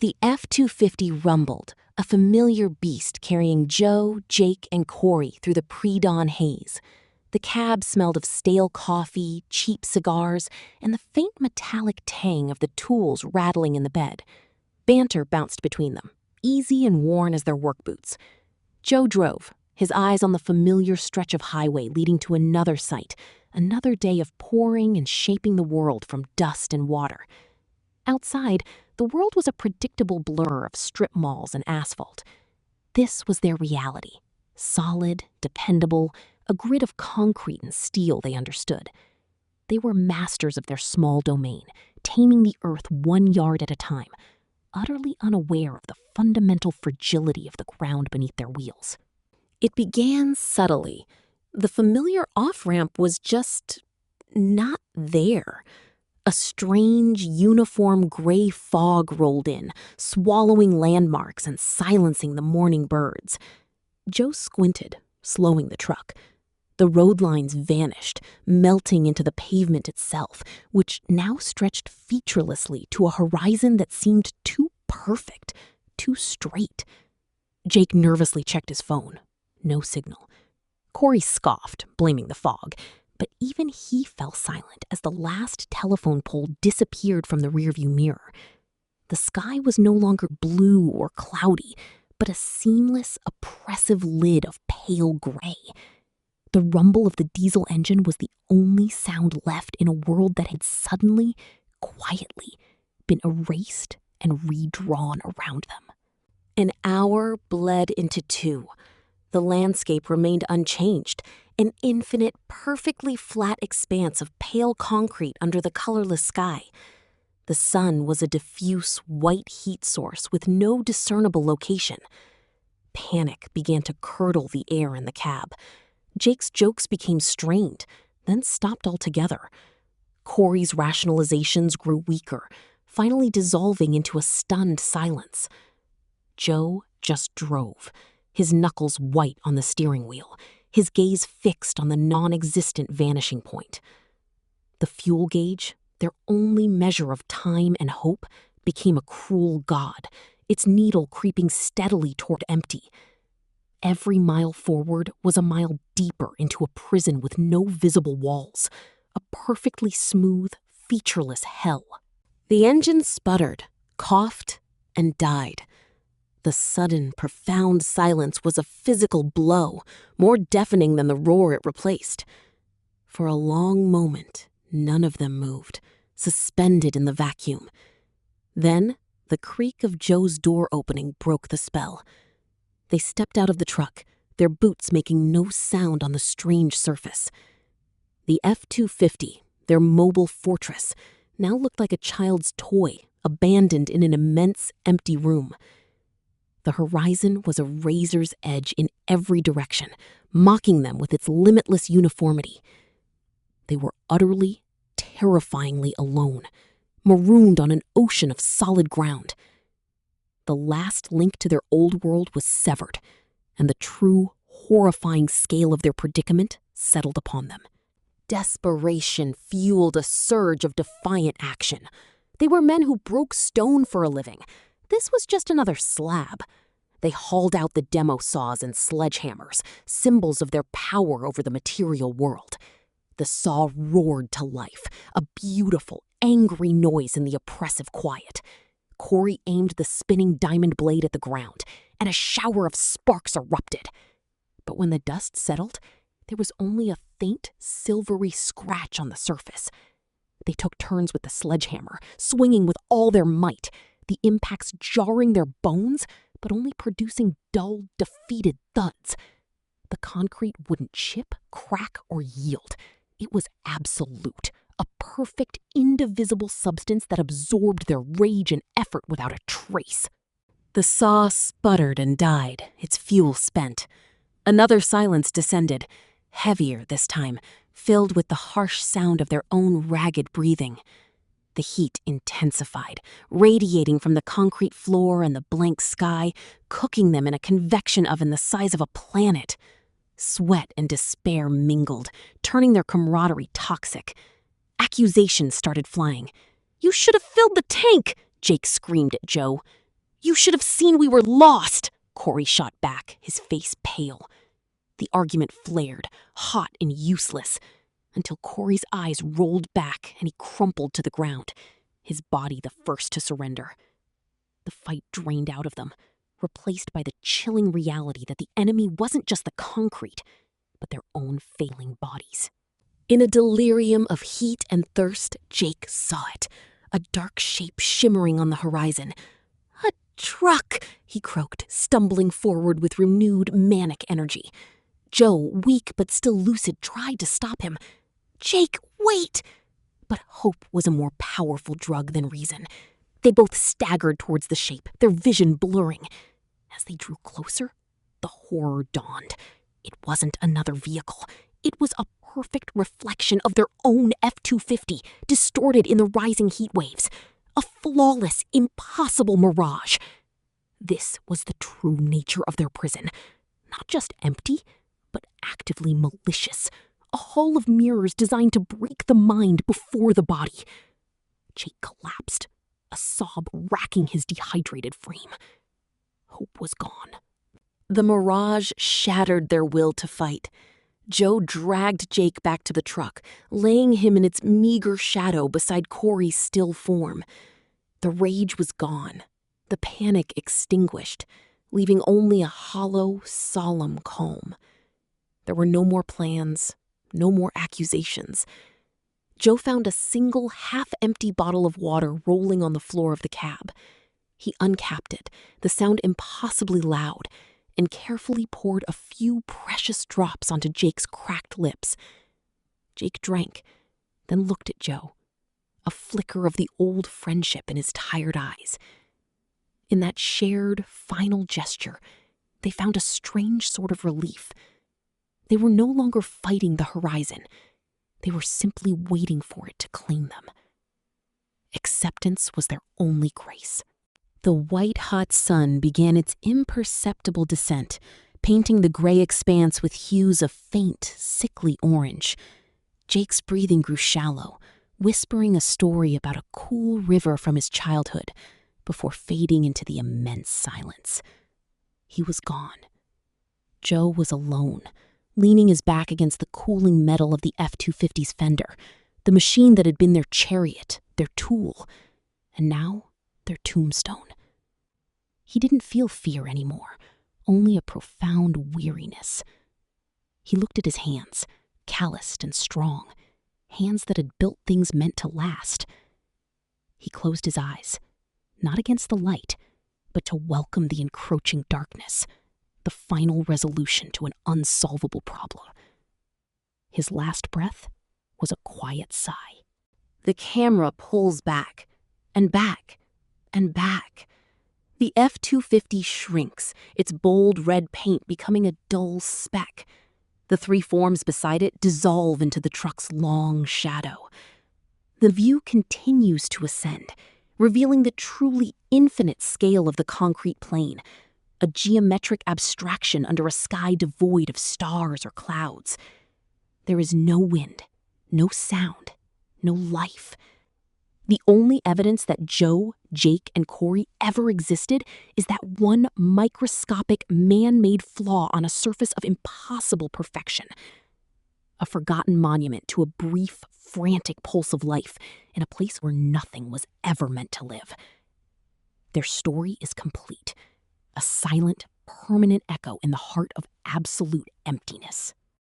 The F-250 rumbled, a familiar beast carrying Joe, Jake, and Corey through the pre-dawn haze. The cab smelled of stale coffee, cheap cigars, and the faint metallic tang of the tools rattling in the bed. Banter bounced between them, easy and worn as their work boots. Joe drove, his eyes on the familiar stretch of highway leading to another site, another day of pouring and shaping the world from dust and water. Outside, the world was a predictable blur of strip malls and asphalt. This was their reality. Solid, dependable, a grid of concrete and steel they understood. They were masters of their small domain, taming the earth 1 yard at a time, utterly unaware of the fundamental fragility of the ground beneath their wheels. It began subtly. The familiar off-ramp was just not there. A strange, uniform gray fog rolled in, swallowing landmarks and silencing the morning birds. Joe squinted, slowing the truck. The road lines vanished, melting into the pavement itself, which now stretched featurelessly to a horizon that seemed too perfect, too straight. Jake nervously checked his phone. No signal. Corey scoffed, blaming the fog, but even he fell silent as the last telephone pole disappeared from the rearview mirror. The sky was no longer blue or cloudy, but a seamless, oppressive lid of pale gray. The rumble of the diesel engine was the only sound left in a world that had suddenly, quietly, been erased and redrawn around them. An hour bled into 2. The landscape remained unchanged, an infinite, perfectly flat expanse of pale concrete under the colorless sky. The sun was a diffuse white heat source with no discernible location. Panic began to curdle the air in the cab. Jake's jokes became strained, then stopped altogether. Corey's rationalizations grew weaker, finally dissolving into a stunned silence. Joe just drove, his knuckles white on the steering wheel, his gaze fixed on the non-existent vanishing point. The fuel gauge, their only measure of time and hope, became a cruel god, its needle creeping steadily toward empty. Every mile forward was a mile deeper into a prison with no visible walls, a perfectly smooth, featureless hell. The engine sputtered, coughed, and died. The sudden, profound silence was a physical blow, more deafening than the roar it replaced. For a long moment, none of them moved, suspended in the vacuum. Then, the creak of Joe's door opening broke the spell. They stepped out of the truck, their boots making no sound on the strange surface. The F-250, their mobile fortress, now looked like a child's toy, abandoned in an immense, empty room. The horizon was a razor's edge in every direction, mocking them with its limitless uniformity. They were utterly, terrifyingly alone, marooned on an ocean of solid ground. The last link to their old world was severed, and the true, horrifying scale of their predicament settled upon them. Desperation fueled a surge of defiant action. They were men who broke stone for a living. This was just another slab. They hauled out the demo saws and sledgehammers, symbols of their power over the material world. The saw roared to life, a beautiful, angry noise in the oppressive quiet. Corey aimed the spinning diamond blade at the ground, and a shower of sparks erupted. But when the dust settled, there was only a faint, silvery scratch on the surface. They took turns with the sledgehammer, swinging with all their might, the impacts jarring their bones, but only producing dull, defeated thuds. The concrete wouldn't chip, crack, or yield. It was absolute, a perfect, indivisible substance that absorbed their rage and effort without a trace. The saw sputtered and died, its fuel spent. Another silence descended, heavier this time, filled with the harsh sound of their own ragged breathing. The heat intensified, radiating from the concrete floor and the blank sky, cooking them in a convection oven the size of a planet. Sweat and despair mingled, turning their camaraderie toxic. Accusations started flying. "You should have filled the tank!" Jake screamed at Joe. You should have seen we were lost, Corey shot back, his face pale. The argument flared, hot and useless, until Corey's eyes rolled back and he crumpled to the ground, his body the first to surrender. The fight drained out of them, replaced by the chilling reality that the enemy wasn't just the concrete, but their own failing bodies. In a delirium of heat and thirst, Jake saw it, a dark shape shimmering on the horizon. A truck, he croaked, stumbling forward with renewed manic energy. Joe, weak but still lucid, tried to stop him. Jake, wait! But hope was a more powerful drug than reason. They both staggered towards the shape, their vision blurring. As they drew closer, the horror dawned. It wasn't another vehicle. It was a perfect reflection of their own F-250, distorted in the rising heat waves. A flawless, impossible mirage. This was the true nature of their prison. Not just empty, but actively malicious. A hall of mirrors designed to break the mind before the body. Jake collapsed, a sob racking his dehydrated frame. Hope was gone. The mirage shattered their will to fight. Joe dragged Jake back to the truck, laying him in its meager shadow beside Corey's still form. The rage was gone, the panic extinguished, leaving only a hollow, solemn calm. There were no more plans, no more accusations. Joe found a single half-empty bottle of water rolling on the floor of the cab. He uncapped it, the sound impossibly loud, and carefully poured a few precious drops onto Jake's cracked lips. Jake drank, then looked at Joe, a flicker of the old friendship in his tired eyes. In that shared, final gesture, they found a strange sort of relief. They were no longer fighting the horizon. They were simply waiting for it to claim them. Acceptance was their only grace. The white-hot sun began its imperceptible descent, painting the gray expanse with hues of faint, sickly orange. Jake's breathing grew shallow, whispering a story about a cool river from his childhood, before fading into the immense silence. He was gone. Joe was alone, leaning his back against the cooling metal of the F-250's fender, the machine that had been their chariot, their tool, and now their tombstone. He didn't feel fear anymore, only a profound weariness. He looked at his hands, calloused and strong, hands that had built things meant to last. He closed his eyes, not against the light, but to welcome the encroaching darkness, the final resolution to an unsolvable problem. His last breath was a quiet sigh. The camera pulls back, and back, and back. The F-250 shrinks, its bold red paint becoming a dull speck. The three forms beside it dissolve into the truck's long shadow. The view continues to ascend, revealing the truly infinite scale of the concrete plane, a geometric abstraction under a sky devoid of stars or clouds. There is no wind, no sound, no life. The only evidence that Joe, Jake, and Corey ever existed is that one microscopic, man-made flaw on a surface of impossible perfection. A forgotten monument to a brief, frantic pulse of life in a place where nothing was ever meant to live. Their story is complete, a silent, permanent echo in the heart of absolute emptiness.